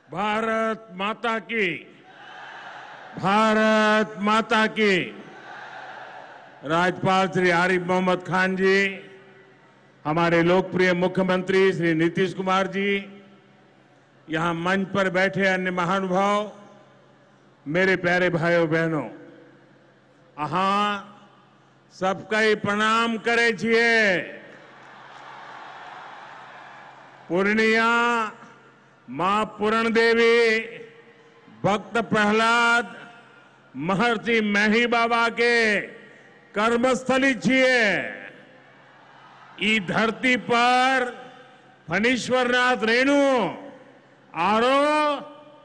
भारत माता की, भारत माता की। राज्यपाल श्री आरिफ मोहम्मद खान जी, हमारे लोकप्रिय मुख्यमंत्री श्री नीतीश कुमार जी, यहां मंच पर बैठे अन्य महानुभाव, मेरे प्यारे भाइयों बहनों, अहां सबका ही प्रणाम करे छिए। पूर्णिया मां पूरण देवी, भक्त प्रहलाद, महर्षि मेही बाबा के कर्मस्थली छिए। ई धरती पर फणीश्वरनाथ रेणु आरो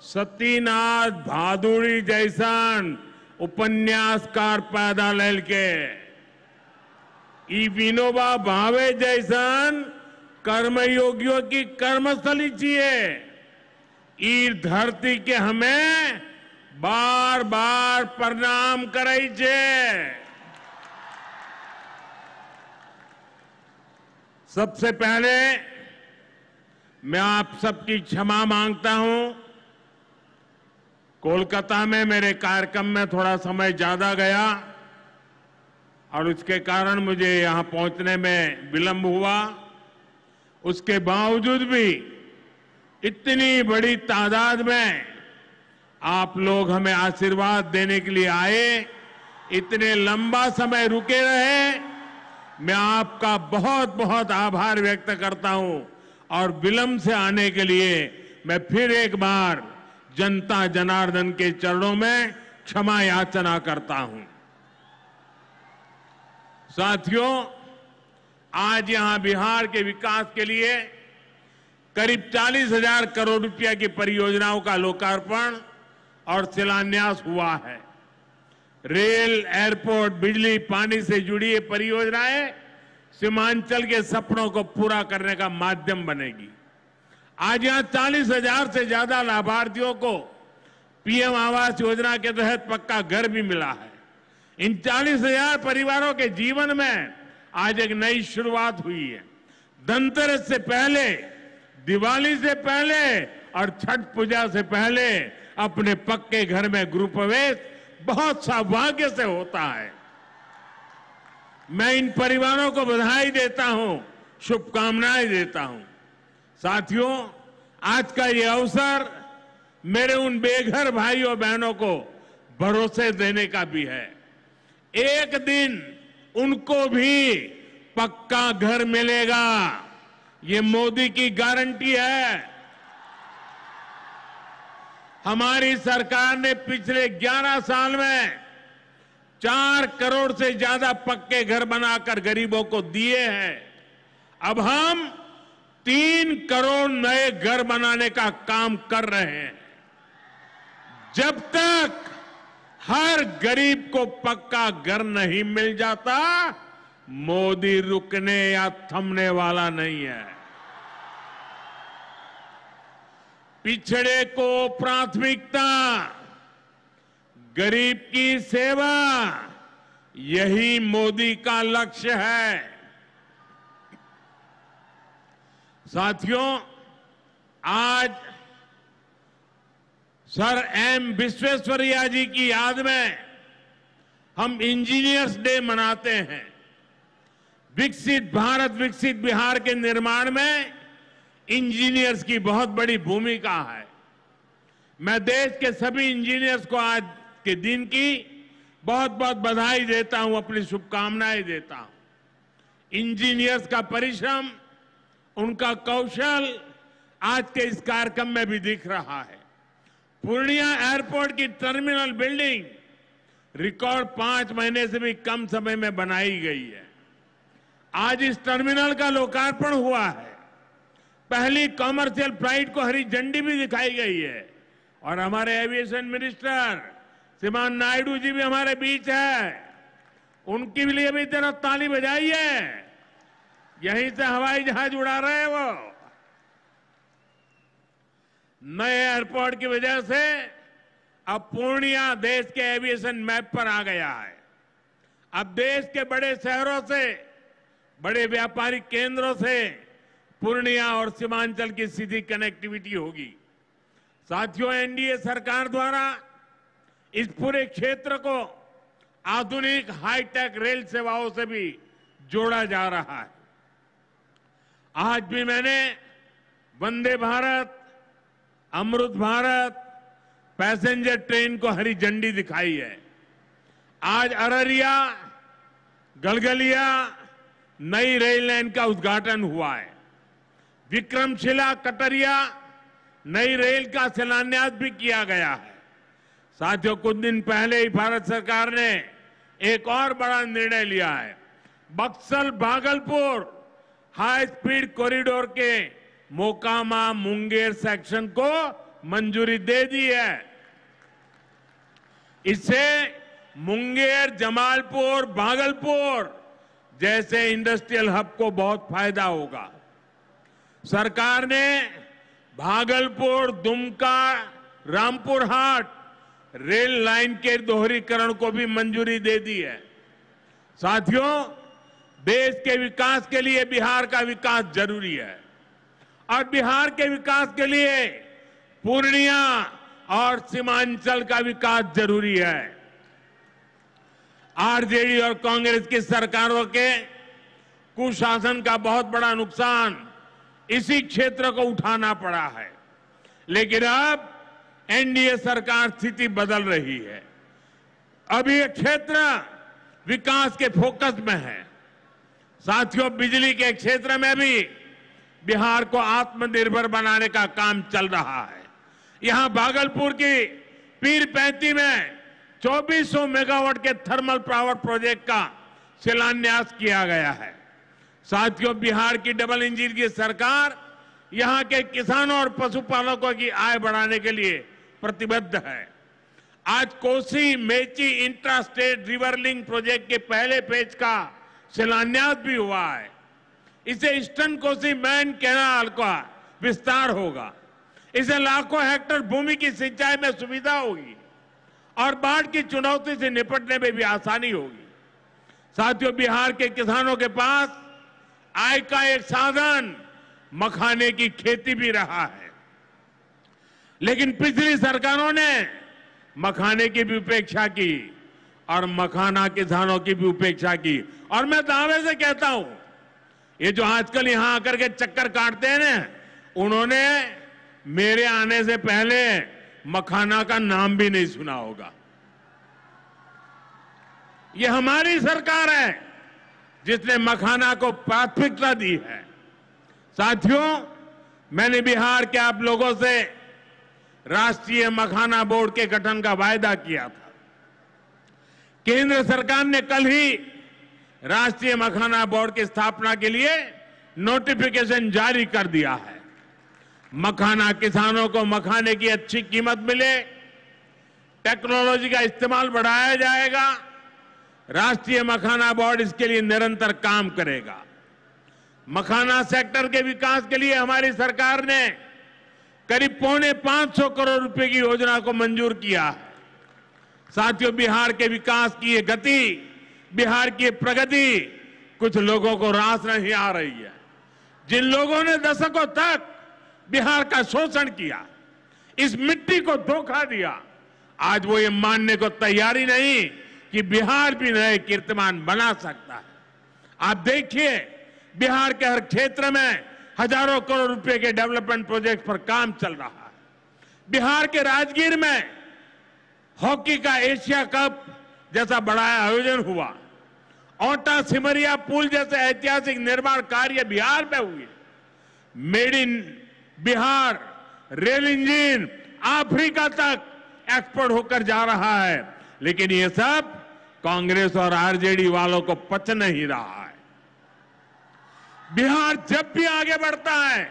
सतीनाथ भादुड़ी जैसन उपन्यासकार पैदा लेल के, ई विनोबा भावे जैसन कर्मयोगियों की कर्मस्थली छिए। ई धरती के हमें बार बार प्रणाम करे छे। सबसे पहले मैं आप सबकी क्षमा मांगता हूं। कोलकाता में मेरे कार्यक्रम में थोड़ा समय ज्यादा गया और उसके कारण मुझे यहां पहुंचने में विलंब हुआ। उसके बावजूद भी इतनी बड़ी तादाद में आप लोग हमें आशीर्वाद देने के लिए आए, इतने लंबा समय रुके रहे, मैं आपका बहुत बहुत आभार व्यक्त करता हूं। और विलंब से आने के लिए मैं फिर एक बार जनता जनार्दन के चरणों में क्षमा याचना करता हूं। साथियों, आज यहां बिहार के विकास के लिए करीब 40,000 करोड़ रुपया की परियोजनाओं का लोकार्पण और शिलान्यास हुआ है। रेल, एयरपोर्ट, बिजली, पानी से जुड़ी ये परियोजनाएं सीमांचल के सपनों को पूरा करने का माध्यम बनेगी। आज यहां 40,000 से ज्यादा लाभार्थियों को पीएम आवास योजना के तहत पक्का घर भी मिला है। इन 40,000 परिवारों के जीवन में आज एक नई शुरुआत हुई है। धनतेरस से पहले, दिवाली से पहले और छठ पूजा से पहले अपने पक्के घर में गृह प्रवेश बहुत सौभाग्य से होता है। मैं इन परिवारों को बधाई देता हूं, शुभकामनाएं देता हूं। साथियों, आज का ये अवसर मेरे उन बेघर भाइयों बहनों को भरोसे देने का भी है। एक दिन उनको भी पक्का घर मिलेगा, ये मोदी की गारंटी है। हमारी सरकार ने पिछले 11 साल में 4 करोड़ से ज्यादा पक्के घर बनाकर गरीबों को दिए हैं। अब हम 3 करोड़ नए घर बनाने का काम कर रहे हैं। जब तक हर गरीब को पक्का घर नहीं मिल जाता, मोदी रुकने या थमने वाला नहीं है। पिछड़े को प्राथमिकता, गरीब की सेवा, यही मोदी का लक्ष्य है। साथियों, आज सर एम विश्वेश्वरैया जी की याद में हम इंजीनियर्स डे मनाते हैं। विकसित भारत, विकसित बिहार के निर्माण में इंजीनियर्स की बहुत बड़ी भूमिका है। मैं देश के सभी इंजीनियर्स को आज के दिन की बहुत बहुत बधाई देता हूं, अपनी शुभकामनाएं देता हूं। इंजीनियर्स का परिश्रम, उनका कौशल आज के इस कार्यक्रम में भी दिख रहा है। पूर्णिया एयरपोर्ट की टर्मिनल बिल्डिंग रिकॉर्ड 5 महीने से भी कम समय में बनाई गई है। आज इस टर्मिनल का लोकार्पण हुआ है। पहली कॉमर्शियल फ्लाइट को हरी झंडी भी दिखाई गई है। और हमारे एविएशन मिनिस्टर श्रीमान नायडू जी भी हमारे बीच है। उनके लिए भी जरा ताली बजाइए। यहीं से हवाई जहाज उड़ा रहे हैं वो। नए एयरपोर्ट की वजह से अब पूर्णिया देश के एविएशन मैप पर आ गया है। अब देश के बड़े शहरों से, बड़े व्यापारिक केंद्रों से पूर्णिया और सीमांचल की सीधी कनेक्टिविटी होगी। साथियों, एनडीए सरकार द्वारा इस पूरे क्षेत्र को आधुनिक हाईटेक रेल सेवाओं से भी जोड़ा जा रहा है। आज भी मैंने वंदे भारत, अमृत भारत पैसेंजर ट्रेन को हरी झंडी दिखाई है। आज अररिया गलगलिया नई रेल लाइन का उद्घाटन हुआ है। विक्रमशिला कटरिया नई रेल का शिलान्यास भी किया गया है। साथियों, कुछ दिन पहले ही भारत सरकार ने एक और बड़ा निर्णय लिया है। Buxar Bhagalpur high speed corridor के मोकामा मुंगेर सेक्शन को मंजूरी दे दी है। इससे मुंगेर, जमालपुर, भागलपुर जैसे इंडस्ट्रियल हब को बहुत फायदा होगा। सरकार ने भागलपुर, दुमका, रामपुर हाट रेल लाइन के दोहरीकरण को भी मंजूरी दे दी है। साथियों, देश के विकास के लिए बिहार का विकास जरूरी है और बिहार के विकास के लिए पूर्णिया और सीमांचल का विकास जरूरी है। आरजेडी और कांग्रेस की सरकारों के कुशासन का बहुत बड़ा नुकसान इसी क्षेत्र को उठाना पड़ा है, लेकिन अब एनडीए सरकार स्थिति बदल रही है। अब ये क्षेत्र विकास के फोकस में है। साथियों, बिजली के क्षेत्र में भी बिहार को आत्मनिर्भर बनाने का काम चल रहा है। यहां भागलपुर की पीरपैंती में 2400 मेगावाट के थर्मल पावर प्रोजेक्ट का शिलान्यास किया गया है। साथियों, बिहार की डबल इंजन की सरकार यहां के किसानों और पशुपालकों की आय बढ़ाने के लिए प्रतिबद्ध है। आज Kosi Mechi intra state river link project के पहले फेज का शिलान्यास भी हुआ है। इससे ईस्टर्न कोसी मेन कैनाल का विस्तार होगा। इससे लाखों हेक्टेयर भूमि की सिंचाई में सुविधा होगी और बाढ़ की चुनौती से निपटने में भी आसानी होगी। साथियों, बिहार के किसानों के पास आय का एक साधन मखाने की खेती भी रहा है, लेकिन पिछली सरकारों ने मखाने की भी उपेक्षा की और मखाना किसानों की भी उपेक्षा की। और मैं दावे से कहता हूं, ये जो आजकल यहां आकर के चक्कर काटते हैं ना, उन्होंने मेरे आने से पहले मखाना का नाम भी नहीं सुना होगा। ये हमारी सरकार है जिसने मखाना को प्राथमिकता दी है। साथियों, मैंने बिहार के आप लोगों से राष्ट्रीय मखाना बोर्ड के गठन का वायदा किया था। केंद्र सरकार ने कल ही राष्ट्रीय मखाना बोर्ड की स्थापना के लिए नोटिफिकेशन जारी कर दिया है। मखाना किसानों को मखाने की अच्छी कीमत मिले, टेक्नोलॉजी का इस्तेमाल बढ़ाया जाएगा। राष्ट्रीय मखाना बोर्ड इसके लिए निरंतर काम करेगा। मखाना सेक्टर के विकास के लिए हमारी सरकार ने करीब 550 करोड़ रुपए की योजना को मंजूर किया है। साथियों, बिहार के विकास की ये गति, बिहार की प्रगति कुछ लोगों को रास नहीं आ रही है। जिन लोगों ने दशकों तक बिहार का शोषण किया, इस मिट्टी को धोखा दिया, आज वो ये मानने को तैयारी नहीं कि बिहार भी नए कीर्तिमान बना सकता है। आप देखिए, बिहार के हर क्षेत्र में हजारों करोड़ रुपए के डेवलपमेंट प्रोजेक्ट पर काम चल रहा है। बिहार के राजगीर में हॉकी का एशिया कप जैसा बड़ा आयोजन हुआ। ओटा सिमरिया पुल जैसे ऐतिहासिक निर्माण कार्य बिहार में हुए। Made in Bihar rail engine Africa तक एक्सपोर्ट होकर जा रहा है, लेकिन ये सब कांग्रेस और आरजेडी वालों को पच नहीं रहा है। बिहार जब भी आगे बढ़ता है,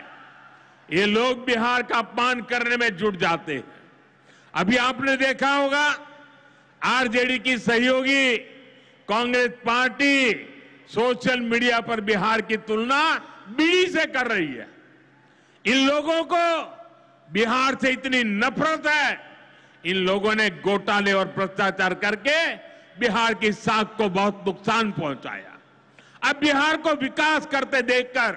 ये लोग बिहार का अपमान करने में जुट जाते हैं। अभी आपने देखा होगा, आरजेडी की सहयोगी कांग्रेस पार्टी सोशल मीडिया पर बिहार की तुलना बीड़ी से कर रही है। इन लोगों को बिहार से इतनी नफरत है, इन लोगों ने घोटाले और भ्रष्टाचार करके बिहार की साख को बहुत नुकसान पहुंचाया। अब बिहार को विकास करते देखकर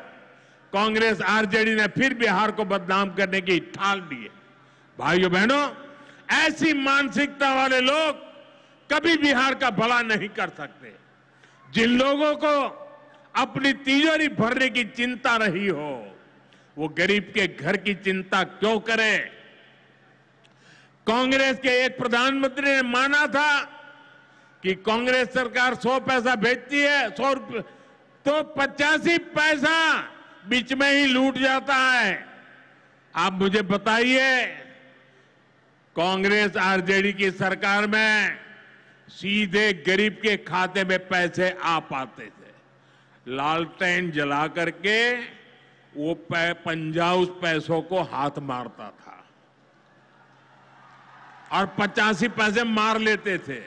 कांग्रेस आरजेडी ने फिर बिहार को बदनाम करने की ठान ली है। भाइयों बहनों, ऐसी मानसिकता वाले लोग कभी बिहार का भला नहीं कर सकते। जिन लोगों को अपनी तिजोरी भरने की चिंता रही हो, वो गरीब के घर की चिंता क्यों करे? कांग्रेस के एक प्रधानमंत्री ने माना था कि कांग्रेस सरकार 100 पैसा भेजती है, 100 रुपये, तो 85 पैसा बीच में ही लूट जाता है। आप मुझे बताइए, कांग्रेस आरजेडी की सरकार में सीधे गरीब के खाते में पैसे आ पाते थे। लालटेन जला करके वो पंजा उस पैसों को हाथ मारता था और 85 पैसे मार लेते थे।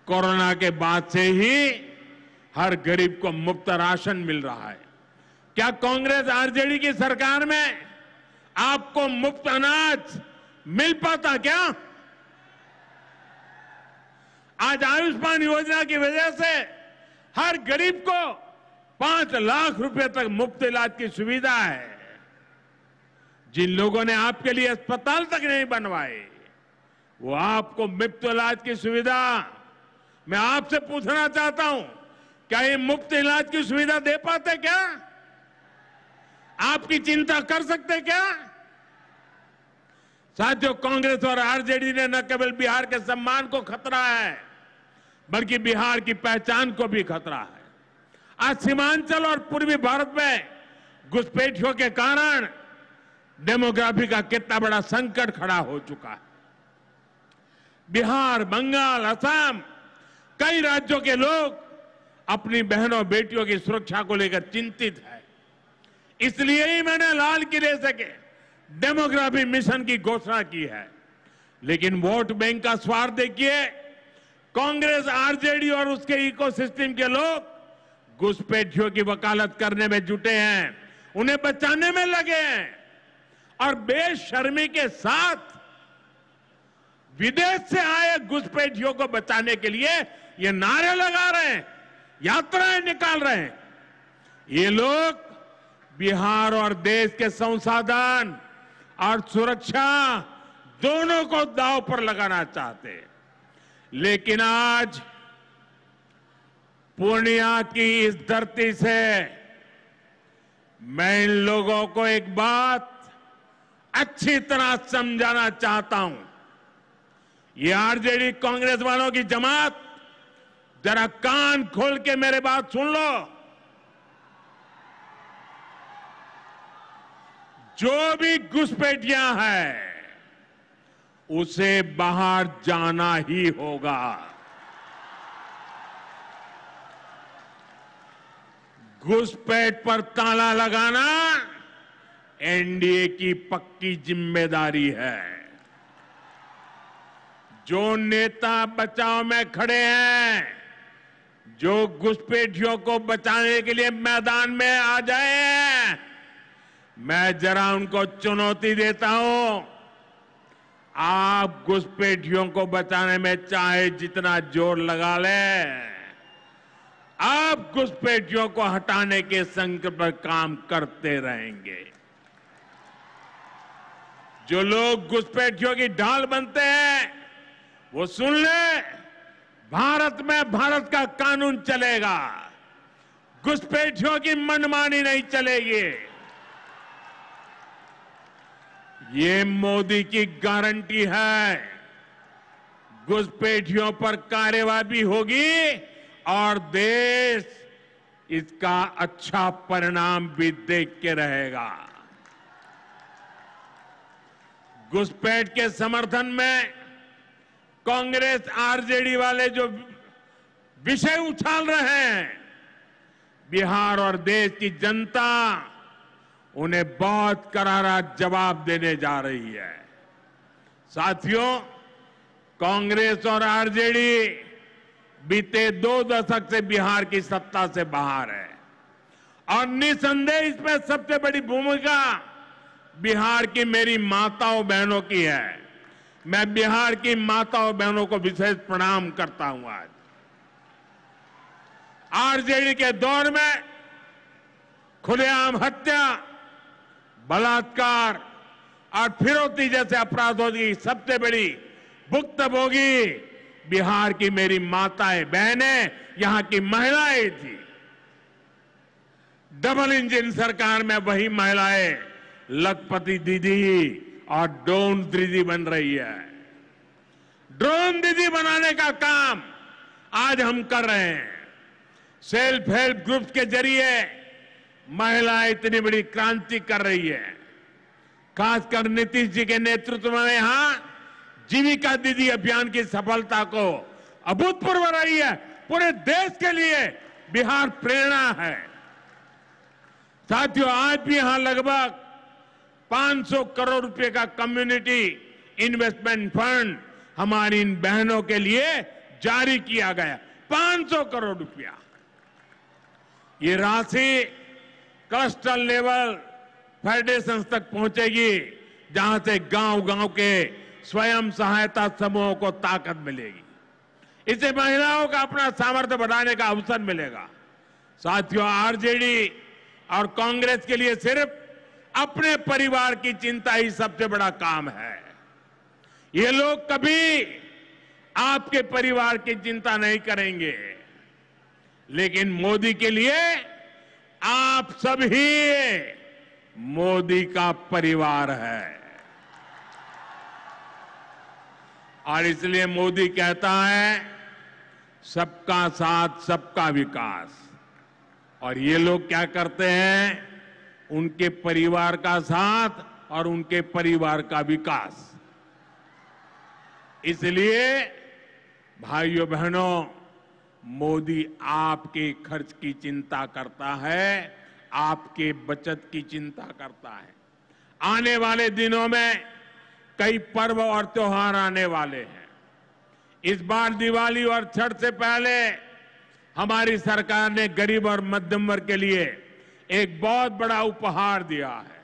कोरोना के बाद से ही हर गरीब को मुफ्त राशन मिल रहा है। क्या कांग्रेस आरजेडी की सरकार में आपको मुफ्त अनाज मिल पाता क्या? आज आयुष्मान योजना की वजह से हर गरीब को 5 लाख रुपए तक मुफ्त इलाज की सुविधा है। जिन लोगों ने आपके लिए अस्पताल तक नहीं बनवाए, वो आपको मुफ्त इलाज की सुविधा, मैं आपसे पूछना चाहता हूं, क्या ये मुफ्त इलाज की सुविधा दे पाते क्या? आपकी चिंता कर सकते क्या? साथियों, कांग्रेस और आरजेडी ने न केवल बिहार के सम्मान को खतरा है, बल्कि बिहार की पहचान को भी खतरा है। आज सीमांचल और पूर्वी भारत में घुसपैठियों के कारण डेमोग्राफी का कितना बड़ा संकट खड़ा हो चुका है। बिहार, बंगाल, असम, कई राज्यों के लोग अपनी बहनों बेटियों की सुरक्षा को लेकर चिंतित है। इसलिए ही मैंने लाल किले से डेमोग्राफी मिशन की घोषणा की है। लेकिन वोट बैंक का स्वार्थ देखिए, कांग्रेस, आरजेडी और उसके इकोसिस्टम के लोग घुसपैठियों की वकालत करने में जुटे हैं, उन्हें बचाने में लगे हैं और बेशर्मी के साथ विदेश से आए घुसपैठियों को बचाने के लिए ये नारे लगा रहे हैं, यात्राएं निकाल रहे हैं। ये लोग बिहार और देश के संसाधन और सुरक्षा दोनों को दांव पर लगाना चाहते हैं। लेकिन आज पूर्णिया की इस धरती से मैं इन लोगों को एक बात अच्छी तरह समझाना चाहता हूं। ये आरजेडी कांग्रेस वालों की जमात, जरा कान खोल के मेरे बात सुन लो। जो भी घुसपैठियां हैं, उसे बाहर जाना ही होगा। घुसपैठ पर ताला लगाना एनडीए की पक्की जिम्मेदारी है। जो नेता बचाव में खड़े हैं, जो घुसपैठियों को बचाने के लिए मैदान में आ जाए, मैं जरा उनको चुनौती देता हूं। आप घुसपैठियों को बचाने में चाहे जितना जोर लगा लें, आप घुसपैठियों को हटाने के संकल्प पर काम करते रहेंगे। जो लोग घुसपैठियों की ढाल बनते हैं, वो सुन ले, भारत में भारत का कानून चलेगा, घुसपैठियों की मनमानी नहीं चलेगी। ये मोदी की गारंटी है। घुसपैठियों पर कार्रवाई भी होगी और देश इसका अच्छा परिणाम भी देख के रहेगा। घुसपैठ के समर्थन में कांग्रेस, आरजेडी वाले जो विषय उछाल रहे हैं, बिहार और देश की जनता उन्हें बहुत करारा जवाब देने जा रही है। साथियों, कांग्रेस और आरजेडी बीते 2 दशक से बिहार की सत्ता से बाहर है और निसंदेह इसमें सबसे बड़ी भूमिका बिहार की मेरी माताओं बहनों की है। मैं बिहार की माताओं बहनों को विशेष प्रणाम करता हूं। आज आरजेडी के दौर में खुलेआम हत्या, बलात्कार और फिरौती जैसे अपराधों की सबसे बड़ी भुक्तभोगी बिहार की मेरी माताएं बहनें, यहां की महिलाएं थी। डबल इंजन सरकार में वही महिलाएं लखपति दीदी और ड्रोन दीदी बन रही है। ड्रोन दीदी बनाने का काम आज हम कर रहे हैं। सेल्फ हेल्प ग्रुप के जरिए महिलाएं इतनी बड़ी क्रांति कर रही है। खासकर नीतीश जी के नेतृत्व में यहां जीविका दीदी अभियान की सफलता को अभूतपूर्व रही है। पूरे देश के लिए बिहार प्रेरणा है। साथियों, आज भी यहां लगभग 500 करोड़ रुपए का कम्युनिटी इन्वेस्टमेंट फंड हमारी इन बहनों के लिए जारी किया गया। 500 करोड़ रुपया। ये राशि क्लस्टर लेवल फेडरेशन तक पहुंचेगी, जहां से गांव-गांव के स्वयं सहायता समूहों को ताकत मिलेगी। इससे महिलाओं का अपना सामर्थ्य बढ़ाने का अवसर मिलेगा। साथियों, आरजेडी और कांग्रेस के लिए सिर्फ अपने परिवार की चिंता ही सबसे बड़ा काम है। ये लोग कभी आपके परिवार की चिंता नहीं करेंगे, लेकिन मोदी के लिए आप सभी मोदी का परिवार है। और इसलिए मोदी कहता है सबका साथ सबका विकास। और ये लोग क्या करते हैं? उनके परिवार का साथ और उनके परिवार का विकास। इसलिए भाइयों बहनों, मोदी आपके खर्च की चिंता करता है, आपके बचत की चिंता करता है। आने वाले दिनों में कई पर्व और त्योहार आने वाले हैं। इस बार दिवाली और छठ से पहले हमारी सरकार ने गरीब और मध्यम वर्ग के लिए एक बहुत बड़ा उपहार दिया है।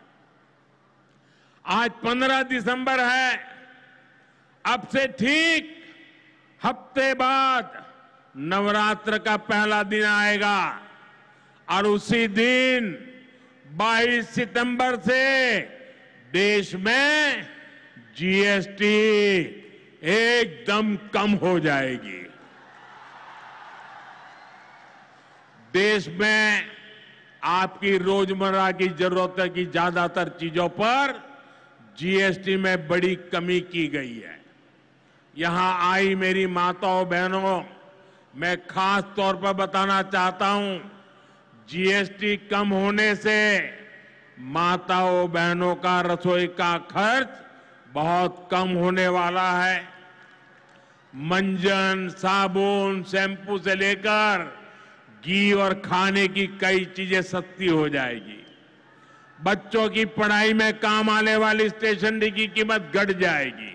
आज 15 दिसंबर है। अब से ठीक हफ्ते बाद नवरात्र का पहला दिन आएगा और उसी दिन 22 सितंबर से देश में जीएसटी एकदम कम हो जाएगी। देश में आपकी रोजमर्रा की जरूरत की ज्यादातर चीजों पर जीएसटी में बड़ी कमी की गई है। यहां आई मेरी माताओं बहनों, मैं खास तौर पर बताना चाहता हूं, जीएसटी कम होने से माताओं बहनों का रसोई का खर्च बहुत कम होने वाला है। मंजन, साबुन, शैंपू से लेकर घी और खाने की कई चीजें सस्ती हो जाएगी। बच्चों की पढ़ाई में काम आने वाली स्टेशनरी की कीमत घट जाएगी।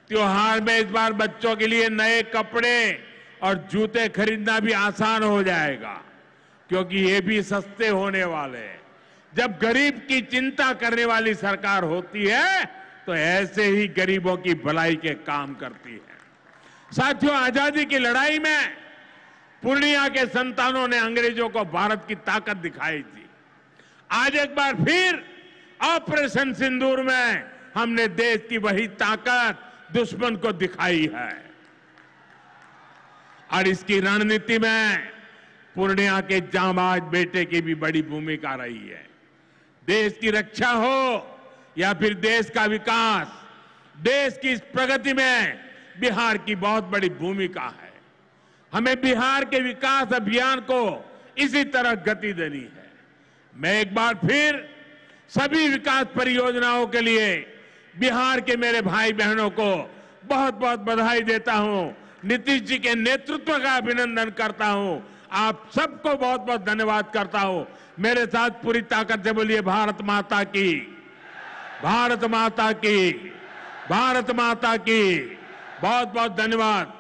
त्योहार में इस बार बच्चों के लिए नए कपड़े और जूते खरीदना भी आसान हो जाएगा, क्योंकि ये भी सस्ते होने वाले हैं। जब गरीब की चिंता करने वाली सरकार होती है तो ऐसे ही गरीबों की भलाई के काम करती है। साथियों, आजादी की लड़ाई में पूर्णिया के संतानों ने अंग्रेजों को भारत की ताकत दिखाई थी। आज एक बार फिर ऑपरेशन सिंदूर में हमने देश की वही ताकत दुश्मन को दिखाई है। और इसकी रणनीति में पूर्णिया के जांबाज बेटे की भी बड़ी भूमिका रही है। देश की रक्षा हो या फिर देश का विकास, देश की इस प्रगति में बिहार की बहुत बड़ी भूमिका है। हमें बिहार के विकास अभियान को इसी तरह गति देनी है। मैं एक बार फिर सभी विकास परियोजनाओं के लिए बिहार के मेरे भाई बहनों को बहुत बहुत बधाई देता हूं। नीतीश जी के नेतृत्व का अभिनंदन करता हूं। आप सबको बहुत बहुत धन्यवाद करता हूं। मेरे साथ पूरी ताकत से बोलिए भारत माता की, भारत माता की, भारत माता की। बहुत बहुत धन्यवाद।